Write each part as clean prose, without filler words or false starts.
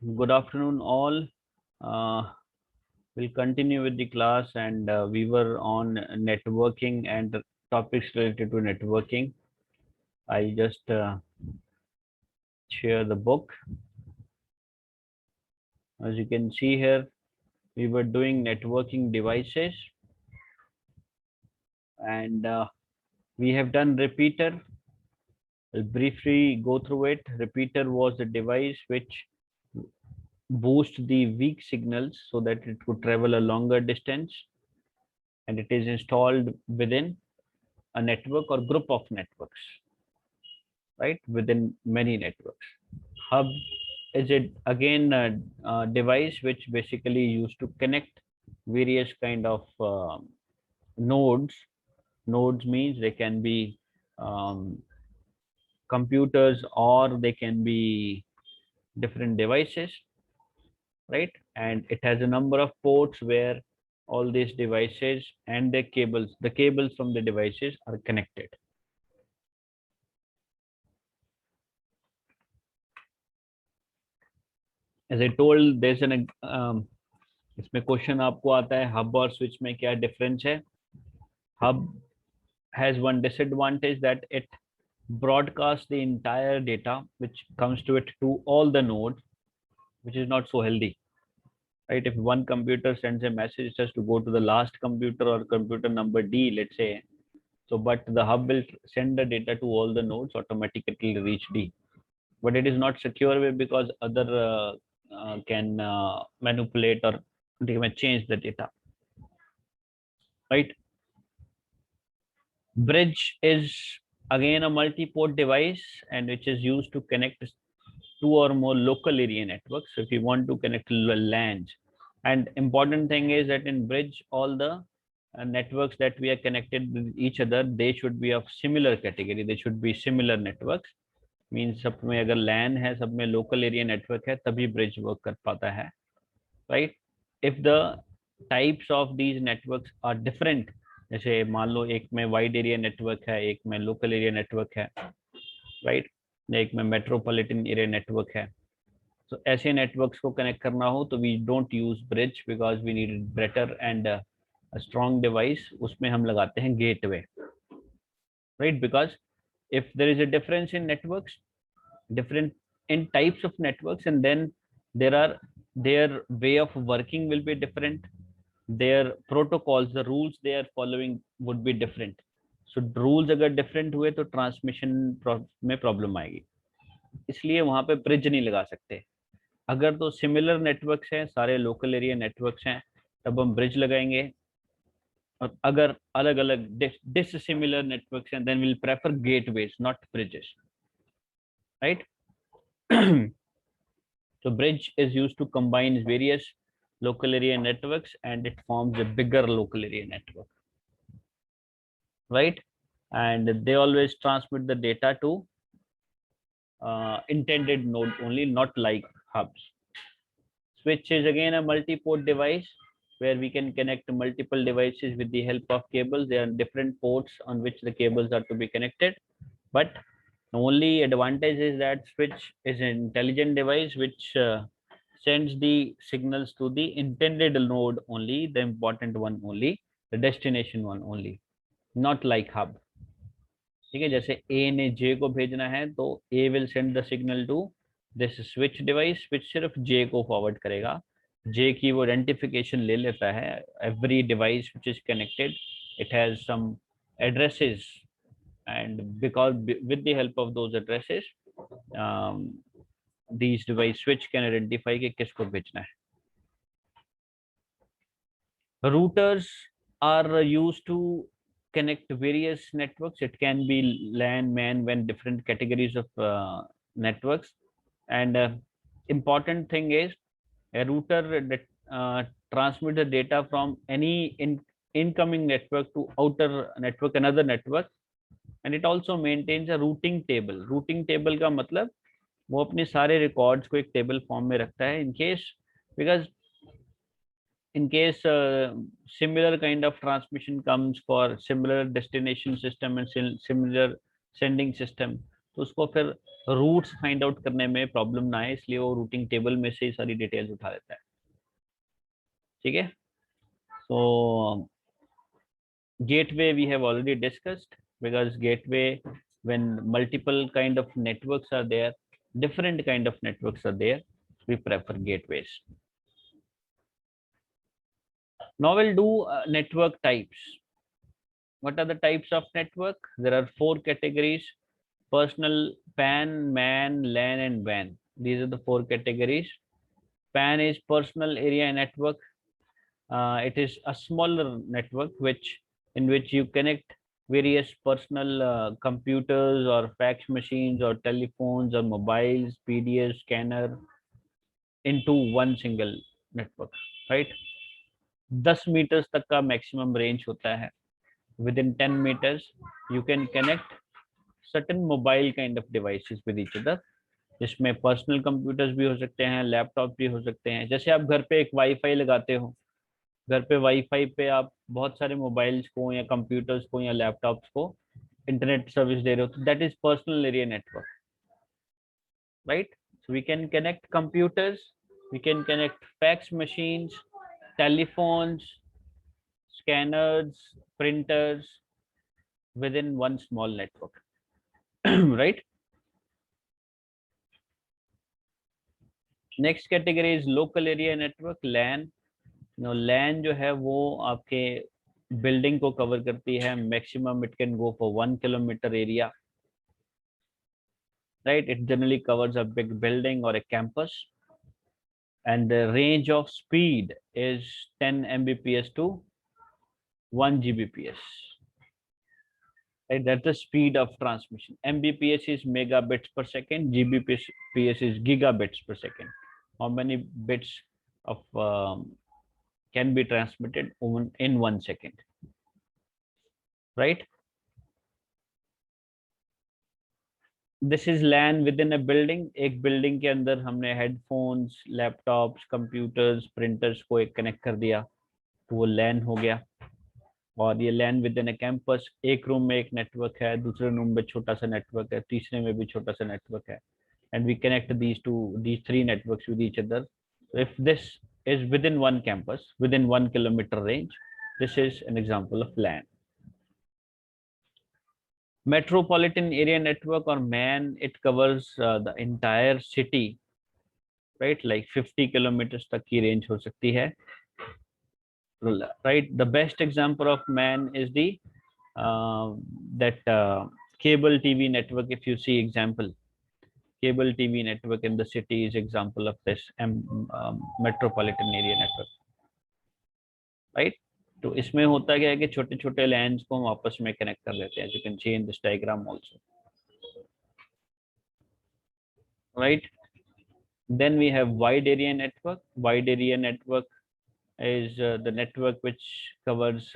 Good afternoon, all. We'll continue with the class, and we were on networking and topics related to networking. I just share the book. As you can see here, we were doing networking devices, and we have done repeater. I'll briefly go through it. Repeater was the device which boost the weak signals so that it could travel a longer distance, and it is installed within a network or group of networks, right, within many networks. Hub is it again a device which basically used to connect various kind of nodes. Nodes means they can be um, computers, or they can be different devices, right? And it has a number of ports where all these devices and the cables from the devices are connected. As I told, there's an इसमें question आपको आता है hub और switch में क्या difference है. Hub has one disadvantage, that it broadcasts the entire data which comes to it to all the nodes, which is not so healthy, right? If one computer sends a message, it has to go to the last computer or computer number D, let's say. So but the hub will send the data to all the nodes, automatically it will reach D, but it is not secure way, because other can manipulate, or they may change the data, right? Bridge is again a multi-port device, and which is used to connect two or more local area networks. So if you want to connect LANs, and important thing is that in bridge, all the networks that we are connected with each other, they should be of similar category. They should be similar networks. Means सब में अगर LAN है, सब में local area network है, तभी bridge work कर पाता है, right? If the types of these networks are different, जैसे मान लो एक में वाइड एरिया नेटवर्क है, एक में लोकल एरिया नेटवर्क है, राइट, एक में मेट्रोपॉलिटन एरिया नेटवर्क है. तो ऐसे नेटवर्क्स को कनेक्ट करना हो तो we don't use bridge, because we need better and strong device. उसमें हम लगाते हैं gateway, right, because if there is a difference in networks, different in types of networks, and then there are their way of working will be different, their protocols, the rules they are following would be different. So rules अगर different हुए तो transmission में problem आएगी, इसलिए वहां पे bridge नहीं लगा सकते. अगर तो सिमिलर नेटवर्क्स हैं, सारे लोकल एरिया नेटवर्क्स हैं, तब हम ब्रिज लगाएंगे. और अगर अलग अलग डिसिमिलर नेटवर्क्स हैं, then will prefer gateways, not bridges, right. So bridge is used to combine various local area networks, and it forms a bigger local area network, right? And they always transmit the data to intended node only, not like hubs. Switch is again a multi-port device where we can connect multiple devices with the help of cables. There are different ports on which the cables are to be connected, but the only advantage is that switch is an intelligent device which sends the signals to the intended node only, the important one only, the destination one only, not like hub. ठीक है, जैसे ए ने जे को भेजना है तो A will send the signal to this switch device, which सिर्फ J को फॉरवर्ड करेगा. जे की वो आइडेंटिफिकेशन ले लेता है. Every device which is connected, it has some addresses, and because with the help of those addresses, these device switch can identify कि किसको भेजना है. Routers are used to connect various networks. It can be LAN, MAN, when different categories of networks. And important thing is a router that transmits the data from any incoming network to outer network, another network, and it also maintains a routing table. Routing table का मतलब वो अपने सारे records को एक table form में रखता है, in case, because in case similar kind of transmission comes for similar destination system and similar sending system, तो उसको फिर रूट्स फाइंड आउट करने में प्रॉब्लम ना आए, इसलिए वो रूटिंग टेबल में से ही सारी डिटेल्स उठा लेता है। ठीक है, so gateway we have already discussed, because gateway, when multiple kind of networks are there, different kind of networks are there, we prefer gateways. Now we'll do network types. What are the types of network? There are 4 categories: personal, PAN, MAN, LAN and WAN. These are the 4 categories. PAN is personal area network. It is a smaller network in which you connect various personal computers or fax machines or telephones or mobiles, PDS, scanner into one single network, right? 10 meters तक का maximum range होता है. Within 10 meters, you can connect certain mobile kind of devices with each other. जिसमें personal computers भी हो सकते हैं, laptop भी हो सकते हैं. जैसे आप घर पे एक वाईफाई लगाते हो, घर पे वाईफाई पे आप बहुत सारे मोबाइल्स को या कंप्यूटर्स को या लैपटॉप्स को इंटरनेट सर्विस दे रहे हो, तो that is personal area network, right? So we can connect computers, we can connect fax machines, telephones, scanners, printers within one small network. Right? Next category is local area network, LAN. Now LAN जो है वो आपके building को cover करती है. Maximum it can go for 1 kilometre area, right? It generally covers a big building or a campus, and the range of speed is 10 mbps to 1 gbps, right? That's the speed of transmission. Mbps is megabits per second, gbps is gigabits per second. How many bits of can be transmitted in 1 second, right? This is LAN within a building. एक building के अंदर हमने headphones, laptops, computers, printers को एक connect कर दिया, तो वो लैन हो गया. और ये लैन विद इन अ कैंपस, एक रूम में एक नेटवर्क है, दूसरे रूम में छोटा सा नेटवर्क है, तीसरे में भी छोटा सा नेटवर्क है, and we connect these 3 networks with each other. If this is within one campus, within 1 kilometer range, this is an example of LAN. Metropolitan area network or MAN, it covers the entire city, right? Like 50 kilometers तक की range हो सकती है, right? The best example of MAN is the cable TV network. If you see example, cable TV network in the city is example of this metropolitan area network, right? तो इसमें होता क्या है कि छोटे छोटे लैंड्स को हम आपस में कनेक्ट कर देते हैं. You can see in this diagram also, right? Then we have wide area network. Wide area network is the network which covers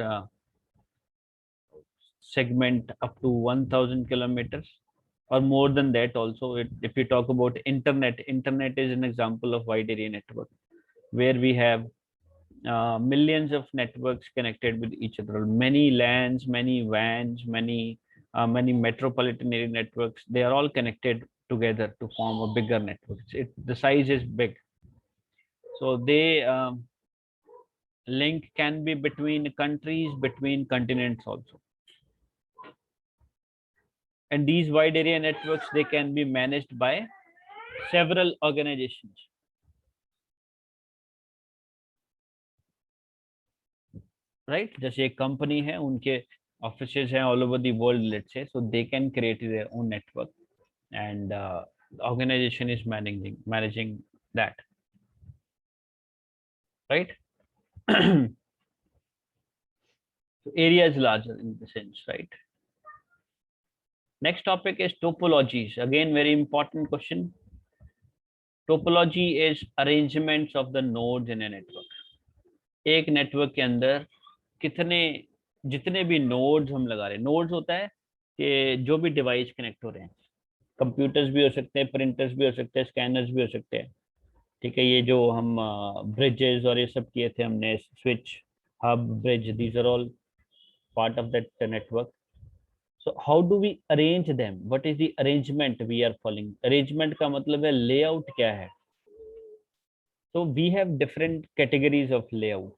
segment up to 1000 kilometers or more than that also. If you talk about internet is an example of wide area network, where we have millions of networks connected with each other, many LANs, many WANs, many metropolitan area networks. They are all connected together to form a bigger network. The size is big, so they link can be between countries, between continents also. And these wide area networks, they can be managed by several organizations, right? जैसे एक company है, उनके offices हैं all over the world, let's say, so they can create their own network, and the organization is managing that, right? So area is larger in the sense, right? Next topic is topologies. Again, very important question. Topology is arrangements of the nodes in a network. एक network के अंदर कितने जितने भी nodes हम लगा रहे हैं, नोड्स होता है कि जो भी डिवाइस कनेक्ट हो रहे हैं, कंप्यूटर्स भी हो सकते हैं, प्रिंटर्स भी हो सकते हैं, स्कैनर्स भी हो सकते हैं, ठीक है? ये जो हम ब्रिजेस और ये सब किए थे हमने, switch, hub, bridge, these are all part of that network. So how do we arrange them? What is the arrangement we are following? Arrangement का मतलब है layout क्या है. So we have different categories of layout,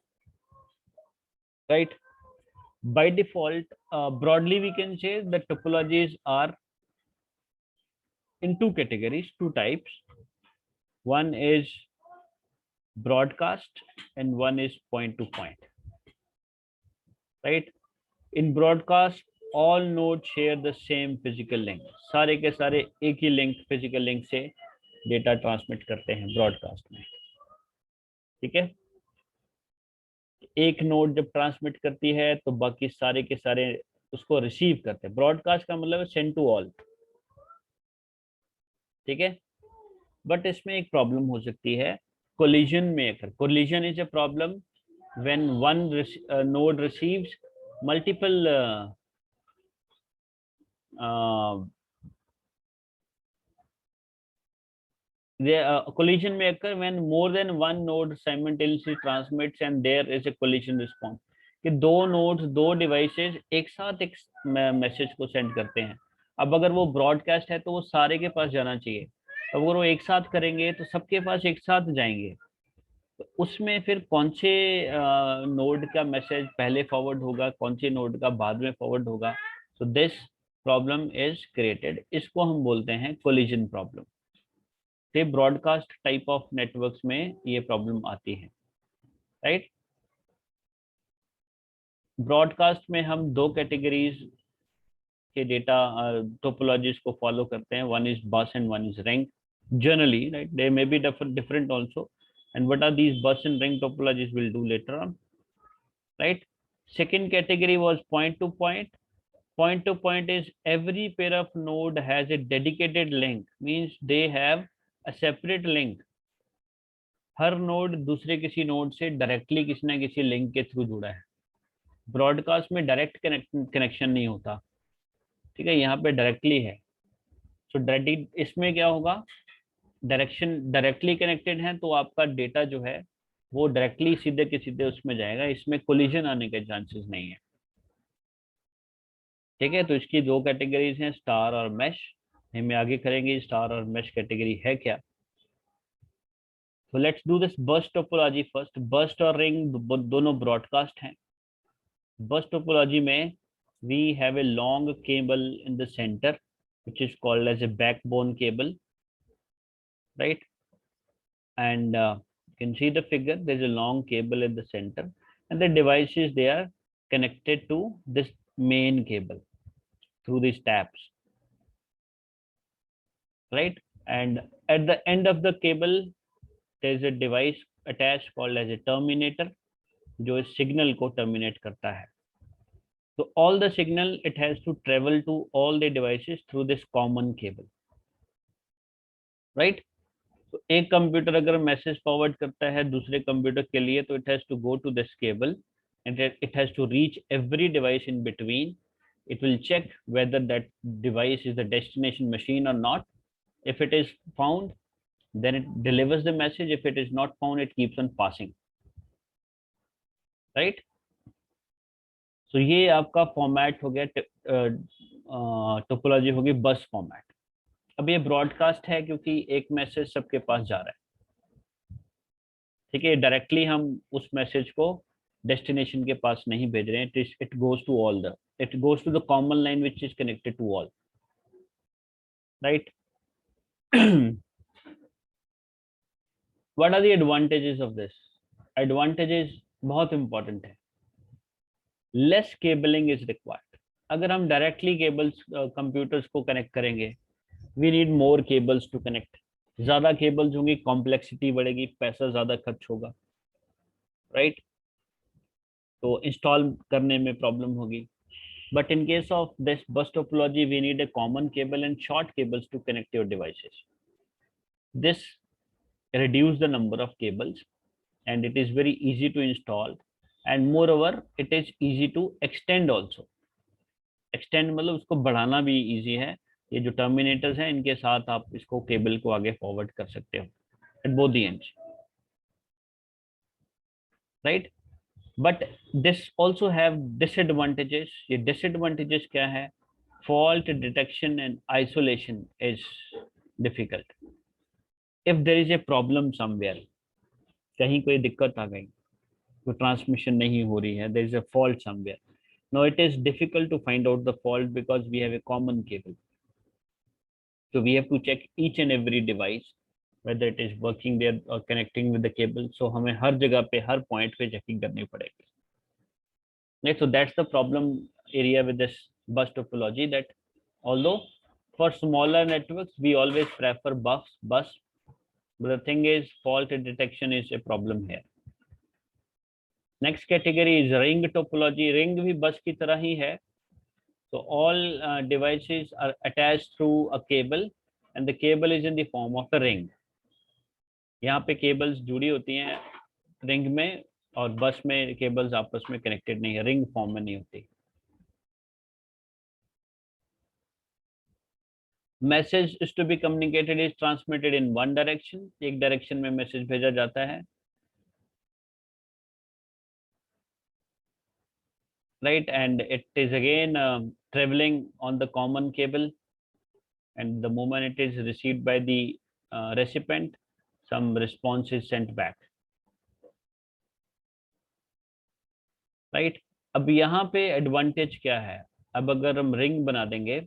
right? By default, broadly we can say the topologies are in two categories, two types. One is broadcast and one is point to point, right? In broadcast, all nodes share the same physical link. सारे के सारे एक ही link, physical link से data transmit करते हैं broadcast में. ठीक है. एक नोड जब ट्रांसमिट करती है तो बाकी सारे के सारे उसको रिसीव करते हैं. ब्रॉडकास्ट का मतलब सेंड टू ऑल. ठीक है. बट इसमें एक प्रॉब्लम हो सकती है कोलिजन में. अगर collision is a problem when one node receives multiple collision may occur when more than one node simultaneously transmits and there is a collision response. कि दो नोड्स, दो डिवाइसेस एक साथ एक मैसेज को सेंड करते हैं. अब अगर वो ब्रॉडकास्ट है तो वो सारे के पास जाना चाहिए. अब अगर वो एक साथ करेंगे तो सबके पास एक साथ जाएंगे. तो उसमें फिर कौन से नोड का मैसेज पहले फॉरवर्ड होगा, कौन से नोड का बाद में फॉरवर्ड होगा. So this problem is created. इसको हम बोलते हैं कोलिजन प्रॉब्लम. ते ब्रॉडकास्ट टाइप ऑफ नेटवर्क्स में ये प्रॉब्लम आती है, राइट. ब्रॉडकास्ट में हम दो कैटेगरीज के डेटा टोपोलॉजीज को फॉलो करते हैं. वन इज बस and one is ring generally, right. They may be different also, and what are these bus and ring topologies we'll do later on, right. Second category was point to point. Point to point is every pair of node has a dedicated link, means they have a separate link. Her node दूसरे किसी node से directly किसी ना किसी link के through जुड़ा है. Broadcast में डायरेक्ट कनेक्शन नहीं होता. ठीक है. यहाँ पे डायरेक्टली है. सो डायरेक्टली इसमें क्या होगा, डायरेक्टली कनेक्टेड है तो आपका डेटा जो है वो डायरेक्टली सीधे के सीधे उसमें जाएगा. इसमें कोलिजन आने के चांसेस नहीं है. ठीक है. तो इसकी दो कैटेगरीज हैं, स्टार और मैश. हम आगे करेंगे स्टार और मैश कैटेगरी है क्या. So let's do this bus topology first. Bus और ring दोनों broadcast हैं. Bus topology में we have a long cable in the center which is called as a backbone cable, right. And you can see the figure. There's a long cable in the center and the devices, they are connected to this main cable through these tabs, right. And at the end of the cable there is a device attached called as a terminator जो इस signal को terminate करता है. So all the signal it has to travel to all the devices through this common cable, right. तो एक computer अगर message forward करता है दूसरे कंप्यूटर के लिए तो it has to go to this cable and it has to reach every device in between. It will check whether that device is the destination machine or not. If it is found, then it delivers the message. If it is not found, it keeps on passing, right. So ये आपका format हो गया, topology होगी बस format. अब ये broadcast है क्योंकि एक मैसेज सबके पास जा रहा है. ठीक है. डायरेक्टली हम उस मैसेज को डेस्टिनेशन के पास नहीं भेज रहे हैं. It goes to all the, it goes to the common line which is connected to all, right. What are the advantages of this. Advantages बहुत इंपॉर्टेंट है. Less cabling is required. अगर हम डायरेक्टली केबल्स कंप्यूटर्स को connect करेंगे, we need more cables to connect. ज्यादा cables होंगी, complexity बढ़ेगी, पैसा ज्यादा खर्च होगा, राइट. तो इंस्टॉल करने में प्रॉब्लम होगी. But in case of this bus topology we need a common cable and short cables to connect your devices. This reduce the number of cables and it is very easy to install, and moreover it is easy to extend also. extend मतलब उसको बढ़ाना भी easy है. ये जो terminators हैं इनके साथ आप इसको केबल को आगे फॉरवर्ड कर सकते हो at both the ends, right. but this also have disadvantages. ये disadvantages क्या है. fault detection and isolation is difficult. If there is a problem somewhere, कहीं कोई दिक्कत आ गई, तो ट्रांसमिशन नहीं हो रही है, there is a fault somewhere. Now it is difficult to find out the fault because we have a common cable. So we have to check each and every device whether it is working there or connecting with the cable. So हमें हर जगह पे हर point पे checking करनी पड़ेगी. Right, so that's the problem area with this bus topology, that although for smaller networks we always prefer bus, but the thing is fault detection is a problem here. Next category is ring topology. Ring भी bus की तरह ही है. So all devices are attached through a cable and the cable is in the form of a ring. यहाँ पे cables जुड़ी होती हैं ring में, और बस में cables आपस में connected नहीं है, ring form में नहीं होती. Message is to be communicated is transmitted in one direction. एक direction में message भेजा जाता है. Right, and it is again traveling on the common cable, and the moment it is received by the recipient, some response is sent back. Right, अब यहाँ पे advantage क्या है? अब अगर हम रिंग बना देंगे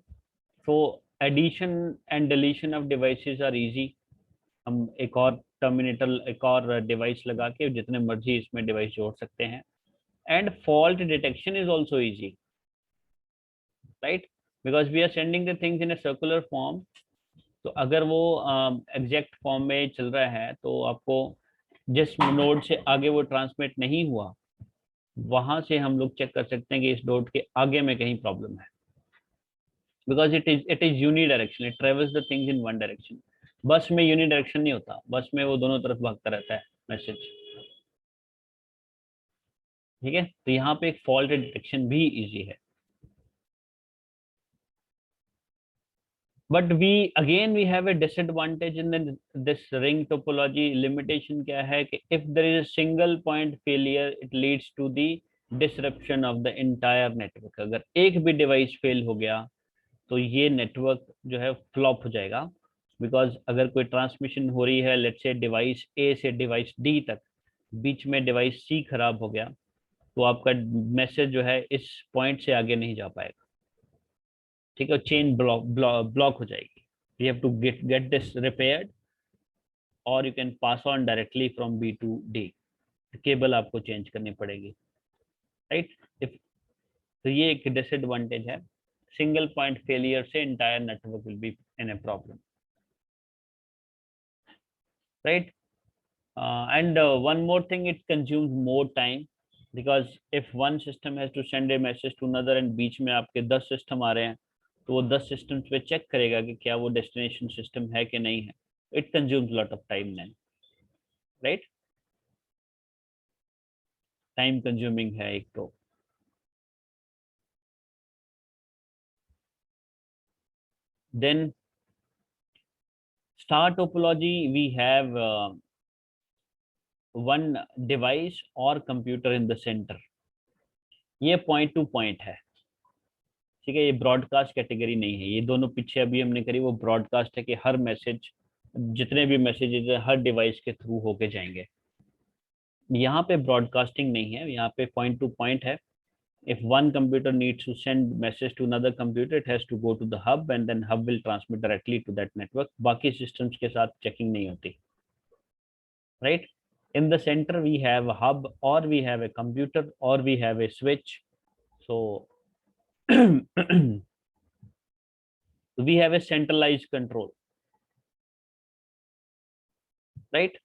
तो addition and deletion of devices are easy. हम एक और टर्मिनेटर, एक और डिवाइस लगा के जितने मर्जी इसमें डिवाइस जोड़ सकते हैं. And fault detection is also easy, right, because we are sending the things in a circular form. तो अगर वो एग्जैक्ट फॉर्म में चल रहा है तो आपको जिस नोड से आगे वो ट्रांसमिट नहीं हुआ, वहां से हम लोग चेक कर सकते हैं कि इस नोड के आगे में कहीं प्रॉब्लम है, because it is unidirection, it travels the things in one direction. Bus में यूनिडायरेक्शन नहीं होता, बस में वो दोनों तरफ भागता रहता है मैसेज. ठीक है, तो यहाँ पे एक फॉल्ट डिटेक्शन भी इजी है. But we have a disadvantage in this ring topology. Limitation क्या है कि if there is a single point failure, it leads to the disruption of the entire network. अगर एक भी डिवाइस फेल हो गया तो ये नेटवर्क जो है फ्लॉप हो जाएगा. बिकॉज अगर कोई ट्रांसमिशन हो रही है, लेट्स से डिवाइस ए से डिवाइस डी तक, बीच में डिवाइस सी खराब हो गया, तो आपका मैसेज जो है इस पॉइंट से आगे नहीं जा पाएगा. ठीक है, चेन ब्लॉक हो जाएगी. You have to get this repaired, और you can pass on directly from B to D. Cable आपको चेंज करनी पड़ेगी, राइट. तो ये एक डिसएडवांटेज है. सिंगल पॉइंट फेलियर से entire network will be in a problem, right. And one more thing, it consumes more time, because if one system has to send a message to another and बीच में आपके 10 system आ रहे हैं, तो वो 10 systems पे check करेगा कि क्या वो डेस्टिनेशन सिस्टम है कि नहीं है. It consumes lot of time then, right. Time consuming है एक तो. Then star topology, we have one device और कंप्यूटर इन द सेंटर. ये पॉइंट टू पॉइंट है, ठीक है. ये ब्रॉडकास्ट कैटेगरी नहीं है. ये दोनों पीछे अभी हमने करी वो ब्रॉडकास्ट है कि हर मैसेज, जितने भी मैसेजेस है हर डिवाइस के थ्रू होके जाएंगे. यहाँ पे ब्रॉडकास्टिंग नहीं है, यहाँ पे पॉइंट टू पॉइंट है. If one computer needs to send message to another computer, it has to go to the hub and then hub will transmit directly to that network. बाकी systems के साथ checking नहीं होती, right? In the center we have a hub, or we have a computer, or we have a switch. So we have a centralized control, right?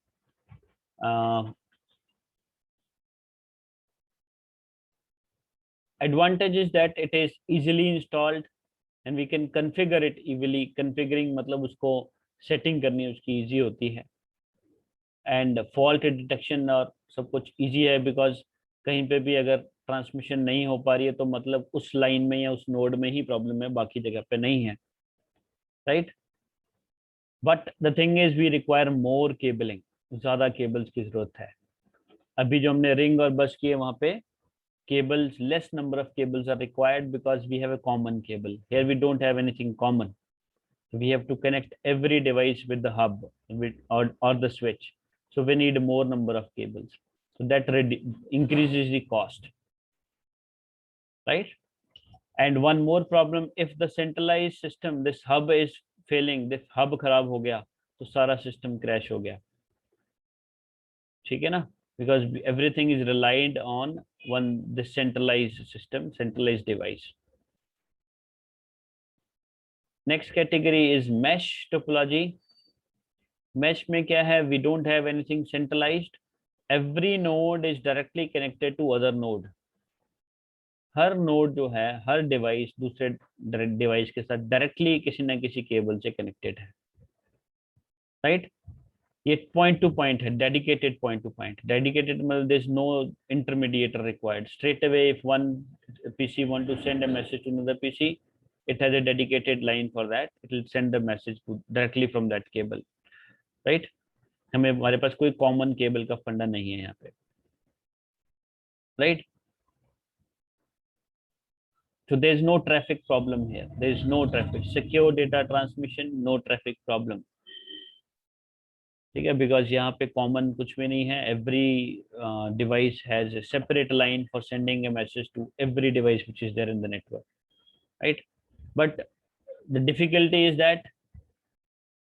Advantage is that it is easily installed and we can configure it easily. Configuring मतलब उसको setting करनी उसकी easy होती है. And fault detection और सब कुछ easy है, because कहीं पे भी अगर ट्रांसमिशन नहीं हो पा रही है तो मतलब उस लाइन में या उस नोड में ही प्रॉब्लम है, बाकी जगह पे नहीं है, right. But the thing is we require more cabling. ज़्यादा केबल्स की जरूरत है. अभी जो हमने रिंग और बस किए वहाँ पे cables, less number of cables are required because we have a common cable. Here we don't have anything common. So we have to connect every device with the hub or the switch. So we need more number of cables. So that increases the cost, right? And one more problem, if the centralized system, this hub is failing, this hub खराब हो गया तो सारा system crash हो गया, ठीक है ना? Because everything is relied on one this centralized system, centralized device. Next category is mesh topology. Mesh में क्या है? We don't have anything centralized. Every node is directly connected to other node. Her node जो है, हर device दूसरे device के साथ directly किसी ना किसी केबल से कनेक्टेड है, राइट? ये पॉइंट टू पॉइंट है, dedicated point to point. Dedicated मतलब there is no intermediator required. Straight away if one PC want to send a message to another PC, it has a dedicated line for that. It will send the message directly from that cable, right? हमारे पास कोई common cable का फंडा नहीं है यहाँ पे, right? So there is no traffic problem here. There is no traffic. Secure data transmission, no traffic problem. ठीक है, because यहाँ पे common कुछ भी नहीं है. Every device has a separate line for sending a message to every device which is there in the network, right? But the difficulty is that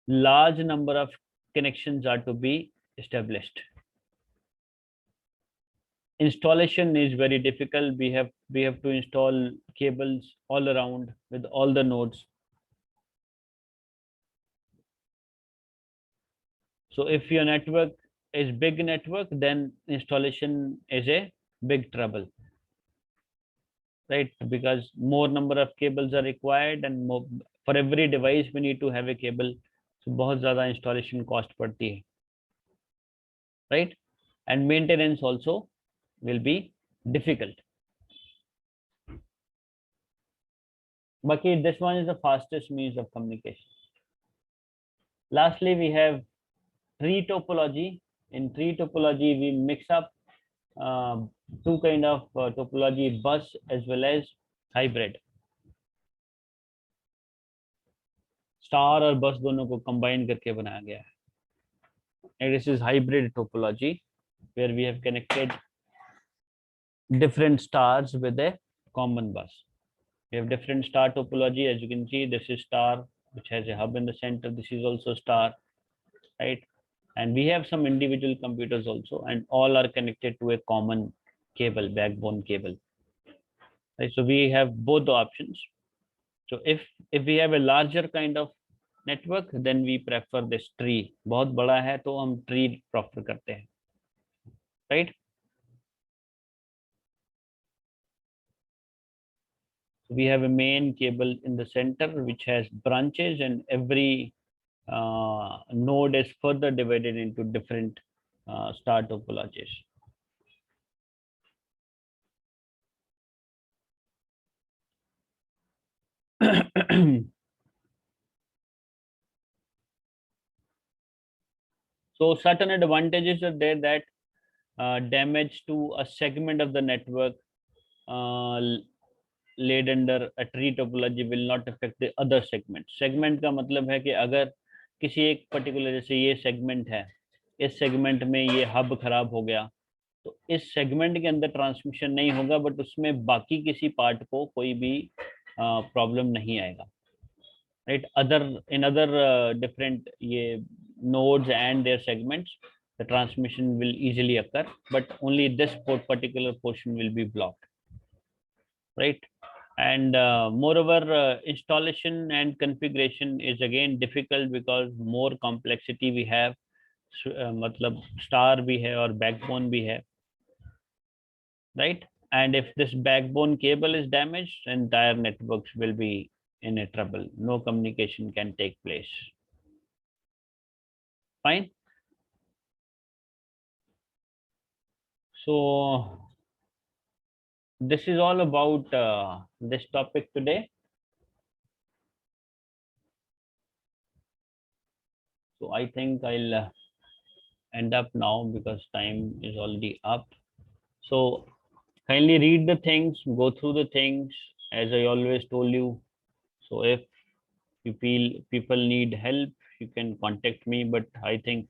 large number of connections are to be established. Installation is very difficult. We have to install cables all around with all the nodes. So if your network is big network, then installation is a big trouble, right? Because more number of cables are required, and more, for every device we need to have a cable. So बहुत ज़्यादा installation cost पड़ती है, right? And maintenance also will be difficult. But this one is the fastest means of communication. Lastly, we have tree topology. In tree topology, we mix up two kind of topology, bus as well as hybrid. Star और bus दोनों को combine करके बनाया गया है. And this is hybrid topology, where we have connected different stars with a common bus. We have different star topology. As you can see, this is star which has a hub in the center. This is also star, right? And we have some individual computers also, and all are connected to a common cable, backbone cable, right? So we have both the options. So if we have a larger kind of network, then we prefer this tree. बहुत बड़ा है तो हम tree prefer करते हैं, right? We have a main cable in the center which has branches, and every node is further divided into different star topologies. So certain advantages are there, that damage to a segment of the network laid under a tree topology will not affect the other segment. Segment का मतलब है कि अगर किसी एक particular, जैसे ये segment है, इस सेगमेंट में ये हब खराब हो गया, तो इस सेगमेंट के अंदर ट्रांसमिशन नहीं होगा, बट उसमें बाकी किसी पार्ट को कोई भी प्रॉब्लम नहीं आएगा, राइट? इन अदर डिफरेंट ये nodes and their segments, the transmission will easily occur, but only this particular portion will be blocked, right? And moreover, installation and configuration is again difficult because more complexity we have. मतलब star भी है और backbone भी है, right? And if this backbone cable is damaged, entire networks will be in a trouble. No communication can take place. Fine. So this is all about this topic today. So I think I'll end up now because time is already up. So kindly read the things, go through the things, as I always told you. So if you feel people need help, you can contact me, but I think